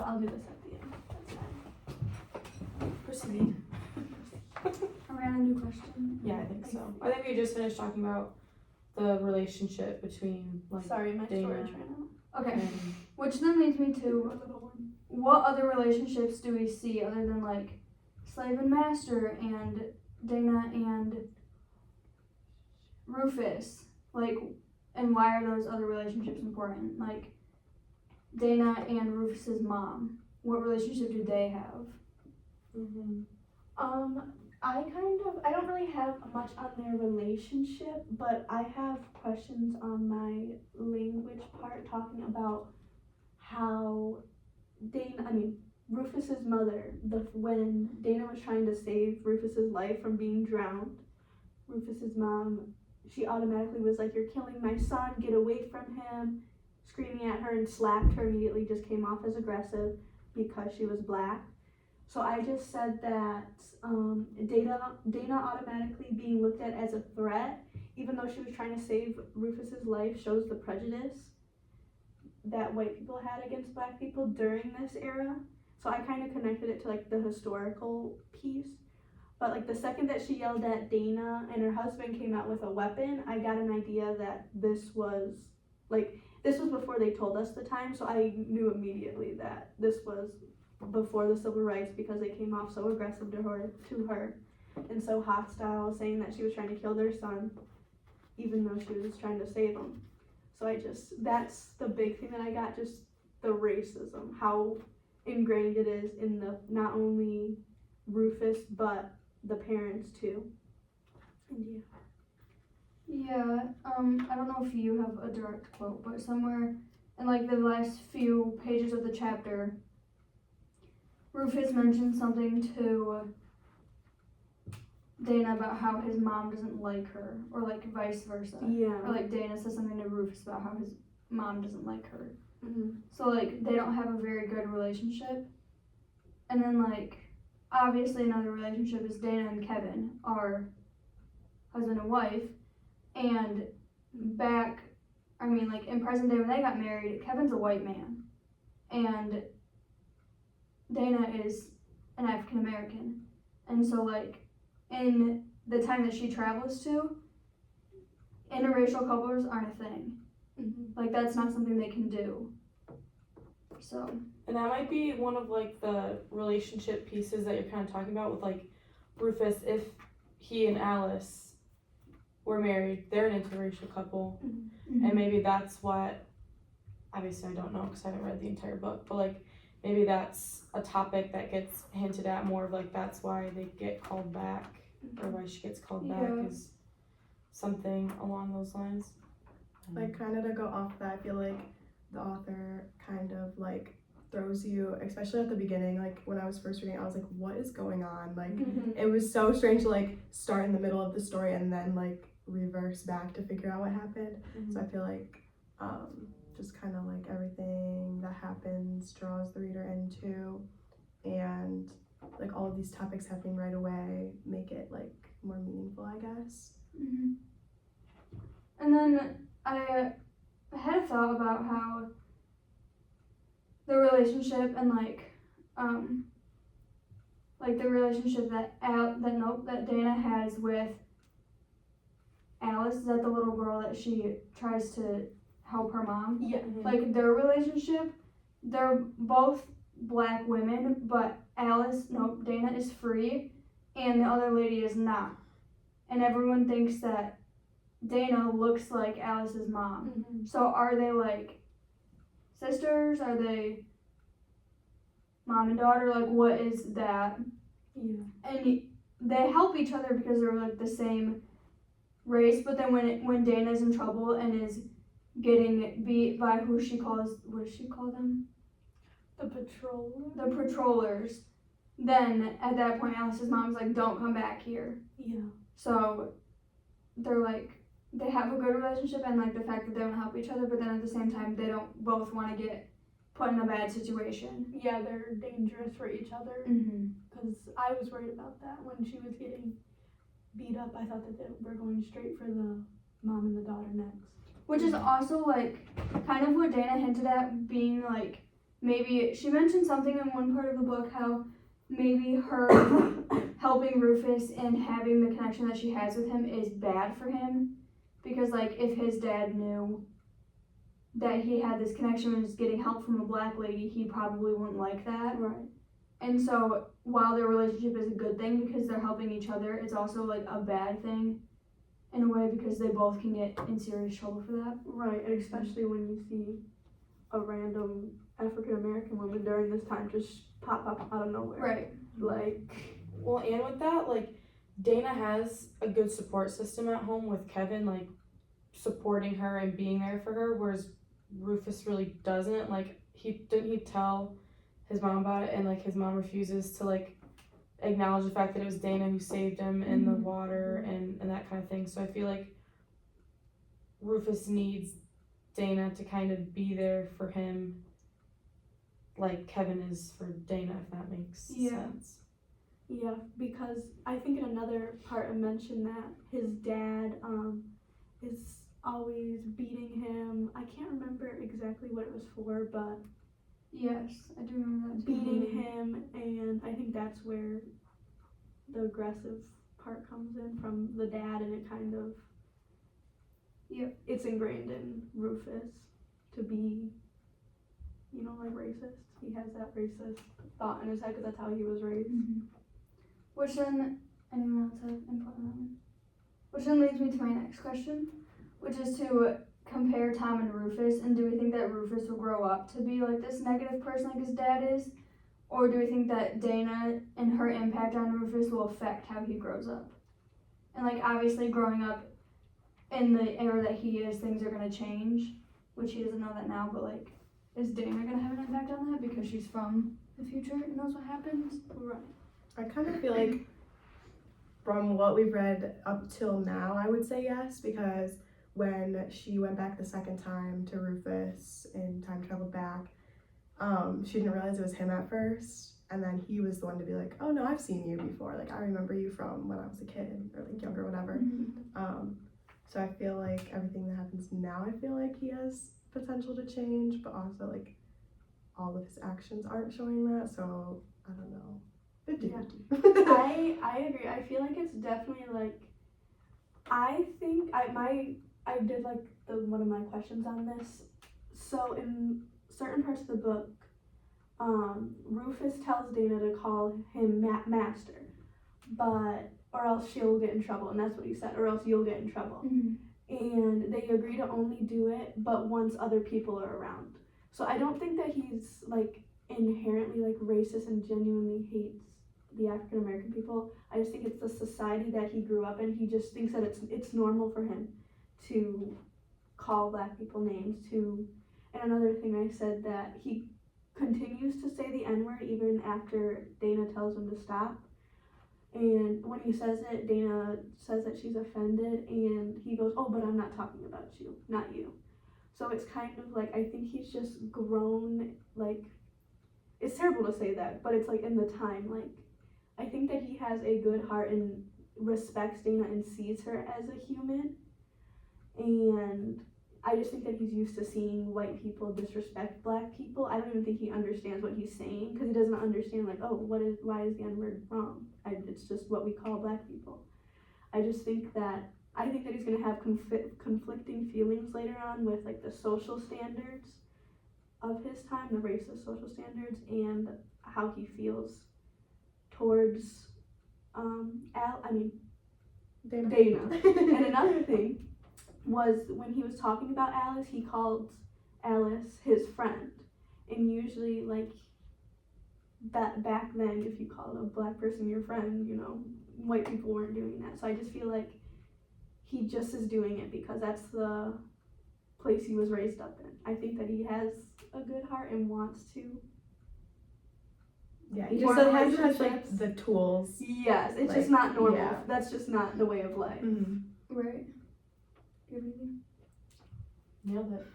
I'll do this at the end. That's fine. Proceed. Are we on a new question? Yeah, I think so. I think we just finished talking about the relationship between like Sorry, my Dana storage ran out. Okay, and which then leads me to what other relationships do we see other than like slave and master and Dana and Rufus? Like, and why are those other relationships important? Like, Dana and Rufus's mom. What relationship do they have? I don't really have much on their relationship, but I have questions on my language part talking about how Rufus's mother, when Dana was trying to save Rufus's life from being drowned, Rufus's mom, she automatically was like, "You're killing my son, get away from him," screaming at her and slapped her immediately, just came off as aggressive because she was black. So I just said that Dana automatically being looked at as a threat, even though she was trying to save Rufus's life, shows the prejudice that white people had against black people during this era. So I kind of connected it to like the historical piece. But like the second that she yelled at Dana and her husband came out with a weapon, I got an idea that this was before they told us the time. So I knew immediately that this was before the civil rights because they came off so aggressive to her and so hostile, saying that she was trying to kill their son even though she was trying to save him. So that's the big thing that I got, just the racism, how ingrained it is in the not only Rufus but the parents too. And Yeah, I don't know if you have a direct quote, but somewhere in like the last few pages of the chapter, Rufus mentioned something to Dana about how his mom doesn't like her, or like vice versa. Yeah. Or like Dana says something to Rufus about how his mom doesn't like her. Mm-hmm. So like they don't have a very good relationship. And then like obviously another relationship is Dana and Kevin are husband and wife. And in present day when they got married, Kevin's a white man. And Dana is an African American. And so like in the time that she travels to, interracial couples aren't a thing. Mm-hmm. Like that's not something they can do. So. And that might be one of like the relationship pieces that you're kind of talking about with like Rufus. If he and Alice were married, they're an interracial couple, Mm-hmm. and maybe that's what. Obviously, I don't know because I haven't read the entire book, but like maybe that's a topic that gets hinted at more of like that's why they get called back, or why she gets called back is something along those lines. Like kind of to go off that, I feel like the author kind of like throws you, especially at the beginning, like when I was first reading, I was like, what is going on? Like it was so strange to like start in the middle of the story and then like reverse back to figure out what happened. So I feel like just kind of like everything that happens draws the reader into, and like all of these topics happening right away make it like more meaningful, I guess. Mm-hmm. And then I had a thought about how the relationship and the relationship that Dana has with Alice, is that the little girl that she tries to help her mom? Yeah. Like their relationship, they're both black women, but Dana is free and the other lady is not. And everyone thinks that Dana looks like Alice's mom. Mm-hmm. So are they like sisters? Are they mom and daughter? Like what is that? Yeah. And they help each other because they're like the same race, but then when Dana's in trouble and is getting beat by what does she call them? The patroller. The patrollers. Then at that point Alice's mom's like, don't come back here. Yeah. So they're like, they have a good relationship, and like the fact that they don't help each other, but then at the same time they don't both want to get put in a bad situation. Yeah, they're dangerous for each other. Mm-hmm. Because I was worried about that when she was getting beat up. I thought that they were going straight for the mom and the daughter next. Which is also like kind of what Dana hinted at, being like maybe she mentioned something in one part of the book how maybe her helping Rufus and having the connection that she has with him is bad for him, because like if his dad knew that he had this connection and was getting help from a black lady, he probably wouldn't like that. Right. And so while their relationship is a good thing because they're helping each other, it's also like a bad thing in a way because they both can get in serious trouble for that. Right, and especially when you see a random African American woman during this time just pop up out of nowhere. Right. Like, Well, and with that, like, Dana has a good support system at home with Kevin, like, supporting her and being there for her, whereas Rufus really doesn't. Like, didn't he tell his mom about it, and, like, his mom refuses to, like, acknowledge the fact that it was Dana who saved him in the water and that kind of thing. So I feel like Rufus needs Dana to kind of be there for him like Kevin is for Dana, if that makes sense. yeah, because I think in another part I mentioned that his dad is always beating him. I can't remember exactly what it was for, but Yes, I do remember that too. beating him, and I think that's where the aggressive part comes in from the dad, and it kind of it's ingrained in Rufus to be, you know, like racist. He has that racist thought in his head because that's how he was raised. Which then, anyone else have input on that one? Which then leads me to my next question, which is to compare Tom and Rufus, and do we think that Rufus will grow up to be like this negative person like his dad is? Or do we think that Dana and her impact on Rufus will affect how he grows up? And like obviously growing up in the era that he is, things are gonna change, which he doesn't know that now, but like, is Dana gonna have an impact on that because she's from the future and knows what happens? Right. I kind of feel like from what we've read up till now, I would say yes, because when she went back the second time to Rufus and time traveled back, she didn't realize it was him at first, and then he was the one to be like, oh no, I've seen you before, like I remember you from when I was a kid or like younger, whatever. So I feel like everything that happens now, I feel like he has potential to change, but also like all of his actions aren't showing that, so I don't know. 50-50. I agree. I feel like it's definitely like, I think I did like one of my questions on this. So in certain parts of the book, Rufus tells Dana to call him master, but or else she'll get in trouble, and that's what he said, or else you'll get in trouble. And they agree to only do it but once other people are around. So I don't think that he's like inherently like racist and genuinely hates the African American people. I just think it's the society that he grew up in. He just thinks that it's normal for him to call black people names too. And another thing I said, that he continues to say the N-word even after Dana tells him to stop. And when he says it, Dana says that she's offended, and he goes, oh, but I'm not talking about you, not you. So it's kind of like, I think he's just grown, like, it's terrible to say that, but it's like in the time, like, I think that he has a good heart and respects Dana and sees her as a human. And I just think that he's used to seeing white people disrespect black people. I don't even think he understands what he's saying, because he doesn't understand, like, oh, why is the N-word wrong? It's just what we call black people. I think that he's going to have conflicting feelings later on with, like, the social standards of his time, the racist social standards, and how he feels towards Dana. And another thing was when he was talking about Alice, he called Alice his friend. And usually, like, that back then, if you called a black person your friend, you know, white people weren't doing that. So I just feel like he just is doing it because that's the place he was raised up in. I think that he has a good heart and wants to. Yeah, he just has like relationships. the tools. Yes, it's Like, just not normal. yeah. That's just not the way of life. Right. Do you have anything? Nailed it.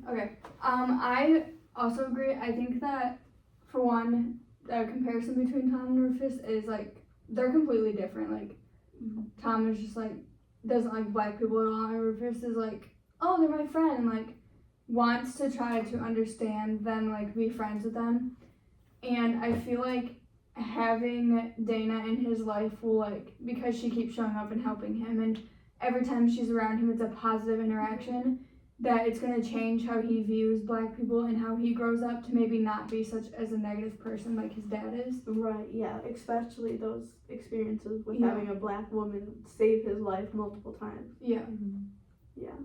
Okay. I also agree. I think that, for one, the comparison between Tom and Rufus is like they're completely different. Like Tom is just like doesn't like black people at all, and Rufus is like, oh, they're my friend. Like wants to try to understand them, like be friends with them. And I feel like having Dana in his life will, like, because she keeps showing up and helping him, and every time she's around him it's a positive interaction, that it's going to change how he views black people and how he grows up to maybe not be such as a negative person like his dad is. Right, yeah, especially those experiences with Yeah. having a black woman save his life multiple times. Yeah. Yeah.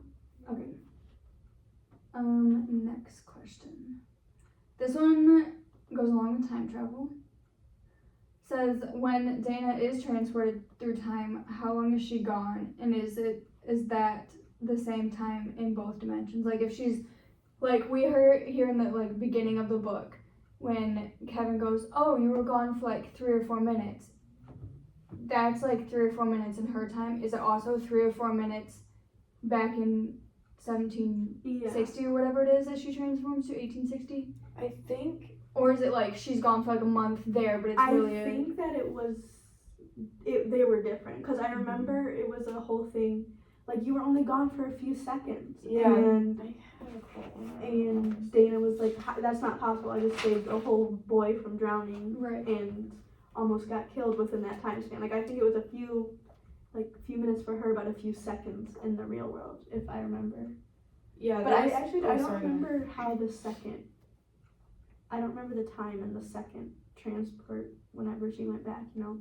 Okay. Next question. This one goes along with time travel. Says, when Dana is transported through time, how long is she gone? And is that the same time in both dimensions? Like, if she's, like, we heard here in the, like, beginning of the book, when Kevin goes, oh, you were gone for, like, 3 or 4 minutes. That's, like, 3 or 4 minutes in her time. Is it also 3 or 4 minutes back in 1760 or whatever it is that she transforms to, 1860? I think Or is it, like, she's gone for, like, a month there, but it's really I think that they were different, because I remember it was a whole thing, like, you were only gone for a few seconds. Yeah. And I had a quote on that. And Dana was like, that's not possible. I just saved a whole boy from drowning Right. and almost got killed within that time span. Like, I think it was a few minutes for her, but a few seconds in the real world, if I remember. Yeah, But I that's- don't sorry, remember how I don't remember the time in the second transport whenever she went back, you know?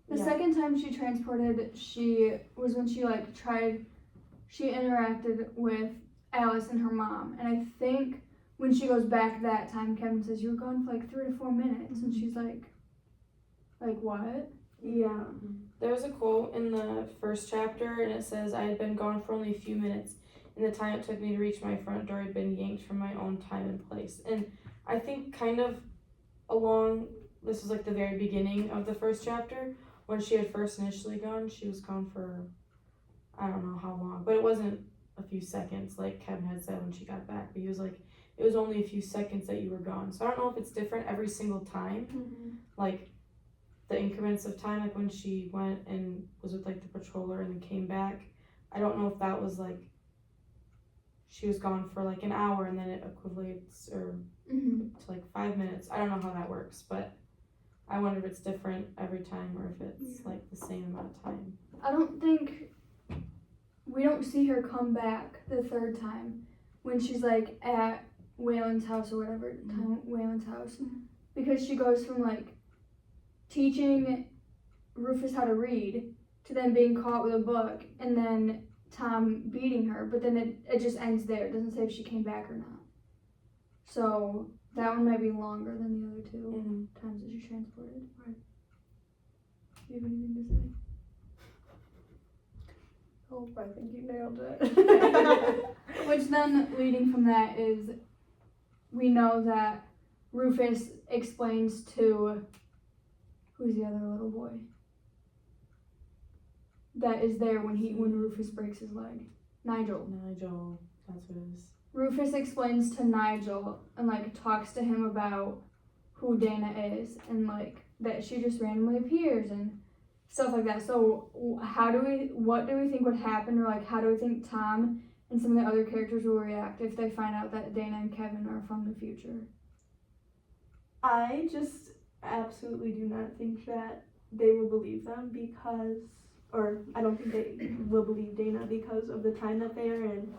The Yeah. second time she transported, she was when she, like, she interacted with Alice and her mom. And I think when she goes back that time, Kevin says, you were gone for, like, 3 to 4 minutes. And she's like, what? Yeah. There was a quote in the first chapter, and it says, I had been gone for only a few minutes. In the time it took me to reach my front door, I'd been yanked from my own time and place. And I think kind of this was like the very beginning of the first chapter, when she had first initially gone, she was gone for, I don't know how long, but it wasn't a few seconds like Kevin had said when she got back, but he was like, it was only a few seconds that you were gone. So I don't know if it's different every single time, like the increments of time, like when she went and was with like the patroller and then came back. I don't know if that was like she was gone for like an hour and then it equates or to like 5 minutes. I don't know how that works, but I wonder if it's different every time or if it's like the same amount of time. I don't think, we don't see her come back the third time when she's, like, at Waylon's house or whatever, Waylon's house. Because she goes from, like, teaching Rufus how to read to then being caught with a book and then Tom beating her, but then it just ends there. It doesn't say if she came back or not. So that one might be longer than the other two times that she transported. Right. Do you have anything to say? Oh, I think you nailed it. Which then, leading from that, is we know that Rufus explains to, who's the other little boy that is there when Rufus breaks his leg? Nigel, that's what it is. Rufus explains to Nigel and, like, talks to him about who Dana is and, like, that she just randomly appears and stuff like that. So what do we think would happen, or, like, how do we think Tom and some of the other characters will react if they find out that Dana and Kevin are from the future? I just absolutely do not think that they will believe them I don't think they will believe Dana because of the time that they are in.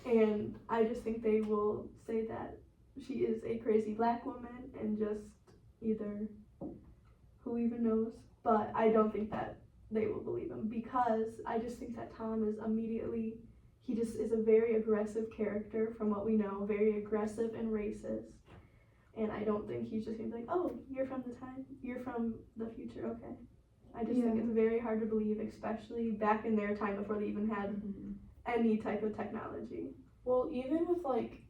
And I just think they will say that she is a crazy black woman and just either, who even knows, but I don't think that they will believe him because I just think that Tom is he just is a very aggressive character from what we know, very aggressive and racist. And I don't think he's just gonna be like, oh, you're from the future, okay. I just think it's very hard to believe, especially back in their time before they even had any type of technology. Well, even with like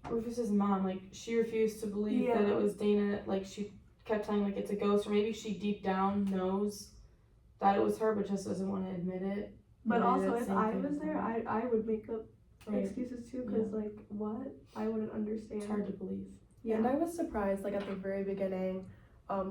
Rufus's mom, like she refused to believe that it was Dana. Like she kept telling like it's a ghost, or maybe she deep down knows that it was her, but just doesn't want to admit it. But Maybe also, that's if the I same was thing. there, I would make up Right. excuses too, because like what? I wouldn't understand. It's hard to believe. Yeah. And I was surprised, like at the very beginning,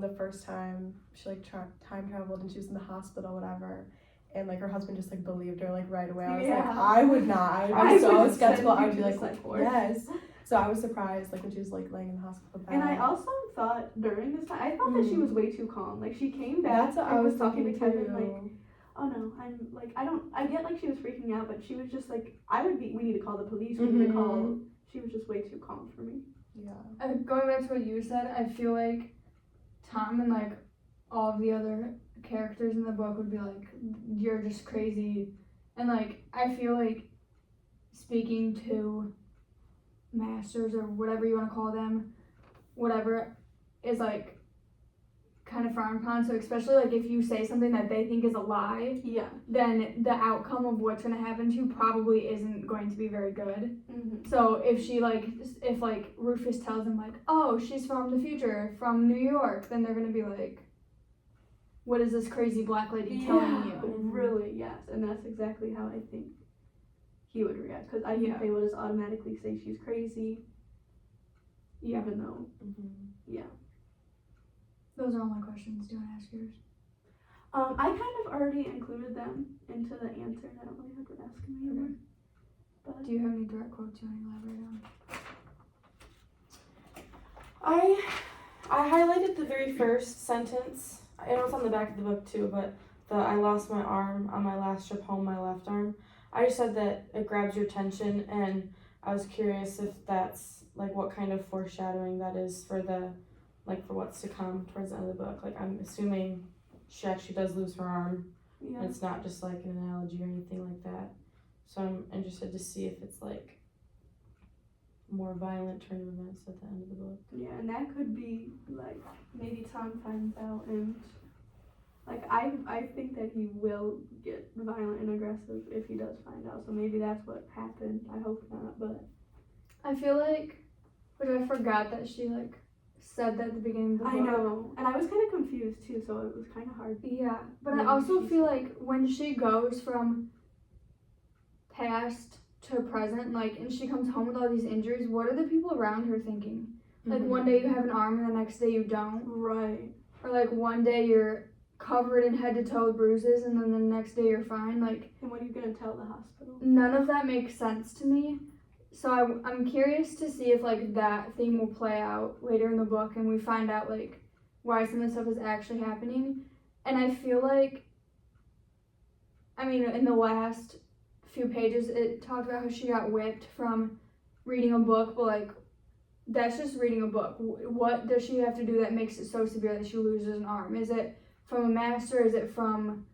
the first time she like time traveled and she was in the hospital, whatever, and like her husband just like believed her like right away. I was Yeah. like, I would not. I I was so would skeptical. send I you would be to like, the psych ward. yes. So I was surprised like when she was like laying in the hospital bed. And I also thought during this time, I thought that she was way too calm. Like she came back That's what and I was talking to thinking Kevin too. like, oh no, I'm like, I get like she was freaking out, but she was just like, we need to call the police, we need to call, she was just way too calm for me. Yeah. Going back to what you said, I feel like Tom and like all of the other characters in the book would be like, you're just crazy. And like, I feel like speaking to masters or whatever you want to call them, whatever, is like kind of frowned upon. So especially like if you say something that they think is a lie, Yeah. then the outcome of what's going to happen to you probably isn't going to be very good. Mm-hmm. So if like Rufus tells them like, oh, she's from the future, from New York, then they're gonna be like, what is this crazy black lady telling you? Really, yes. And that's exactly how I think he would react. Because I think Yeah. they would just automatically say she's crazy, Yeah. even though, Those are all my questions. Do you want to ask yours? I kind of already included them into the answer, and I don't really have to ask them anymore. But Do you have any direct quotes you want to elaborate on? I highlighted the very first sentence. I know it's on the back of the book too, but I lost my arm on my last trip home, my left arm. I just said that it grabs your attention, and I was curious if that's like what kind of foreshadowing that is for for what's to come towards the end of the book. Like I'm assuming she actually does lose her arm. yeah. And it's not just like an analogy or anything like that. So I'm interested to see if it's like more violent turn of events at the end of the book. Yeah, and that could be like maybe Tom finds out, and like I think that he will get violent and aggressive if he does find out. So maybe that's what happened. I hope not, but I feel like, which I forgot that she like said that at the beginning of the book. I know, and I was kind of confused too, so it was kind of hard. Yeah, but Maybe I also she feel said- like when she goes from past to present, like, and she comes home with all these injuries, what are the people around her thinking? Like, one day you have an arm and the next day you don't. Right. Or, like, one day you're covered in head to toe with bruises and then the next day you're fine. Like, And what are you gonna tell the hospital? none of that makes sense to me. So I'm curious to see if, like, that theme will play out later in the book and we find out, like, why some of the stuff is actually happening. And I feel like, I mean, in the last few pages, it talked about how she got whipped from reading a book, but, like, that's just reading a book. What does she have to do that makes it so severe that she loses an arm? Is it from a master? Is it from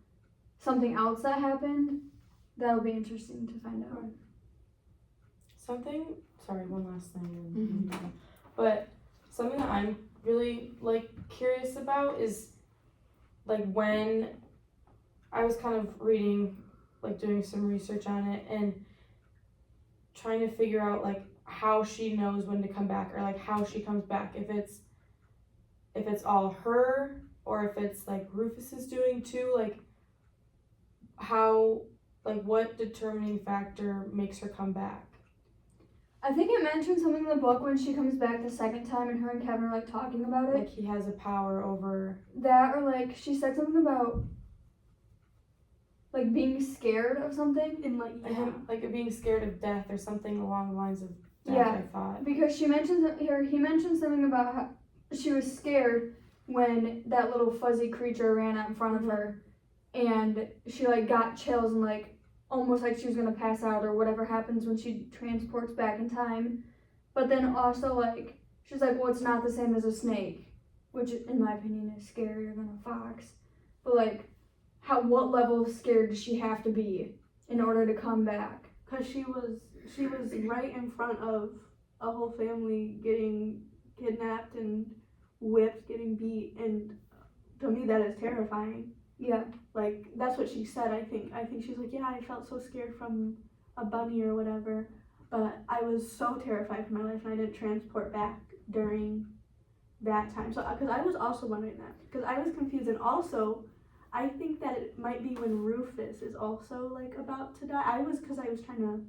something else that happened? That'll be interesting to find out. One last thing. But something that I'm really like curious about is like when I was kind of reading, like doing some research on it and trying to figure out like how she knows when to come back or like how she comes back, if it's all her or if it's like Rufus is doing too, like how, like what determining factor makes her come back. I think it mentioned something in the book when she comes back the second time and her and Kevin are like talking about it. Like he has a power over. That or like she said something about like being scared of something. And like Him, like being scared of death or something along the lines of death, Yeah. I thought. Because she mentions here, he mentioned something about how she was scared when that little fuzzy creature ran out in front of her, and she like got chills and like almost like she was gonna pass out or whatever happens when she transports back in time. But then also like she's like, well, it's not the same as a snake, which in my opinion is scarier than a fox. But like, what level of scared does she have to be in order to come back? Because she was right in front of a whole family getting kidnapped and whipped, getting beat, and to me that is terrifying. Yeah. Like that's what she said. I think she's like, yeah, I felt so scared from a bunny or whatever, but I was so terrified for my life and I didn't transport back during that time. So because I was also wondering that, because I was confused, and also I think that it might be when Rufus is also like about to die. Because I was trying to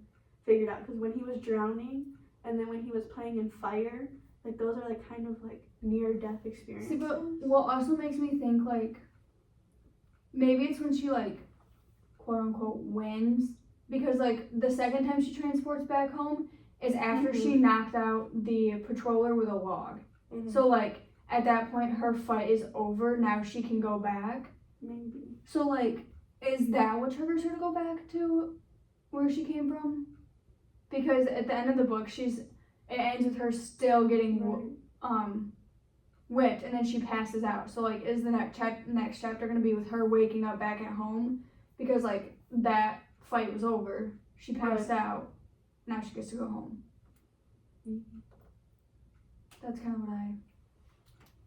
figure it out, because when he was drowning and then when he was playing in fire, like those are like kind of like near death experiences. See, but what also makes me think like maybe it's when she like quote unquote wins, because like the second time she transports back home is after she knocked out the patroller with a log. Mhm. So like at that point her fight is over. Now she can go back. Maybe. So like, is that what triggers her to go back to where she came from? Because at the end of the book, it ends with her still getting whipped, and then she passes out. So like, is the next chapter gonna be with her waking up back at home? Because like that fight was over. She passed out. Now she gets to go home. That's kind of what I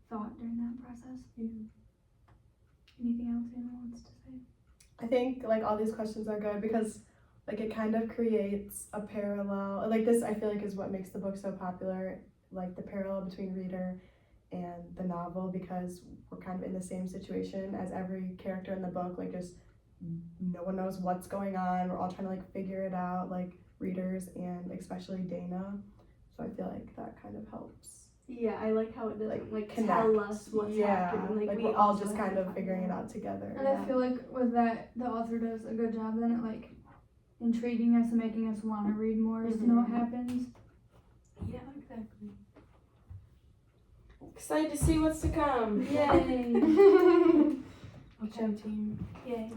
thought during that process. Anything else anyone wants to say? I think like all these questions are good because like it kind of creates a parallel. Like this, I feel like is what makes the book so popular. Like the parallel between reader and the novel, because we're kind of in the same situation as every character in the book. Like just no one knows what's going on. We're all trying to like figure it out. Like readers and especially Dana. So I feel like that kind of helps. Yeah, I like how it doesn't like connect. tell us what's happening. Like we we're all also just have kind to of find figuring it out. out together. And I feel like with that, the author does a good job then at like intriguing us and making us want to read more to know what happens. Yeah, exactly. Excited to see what's to come. Yay! Gem team. Yay.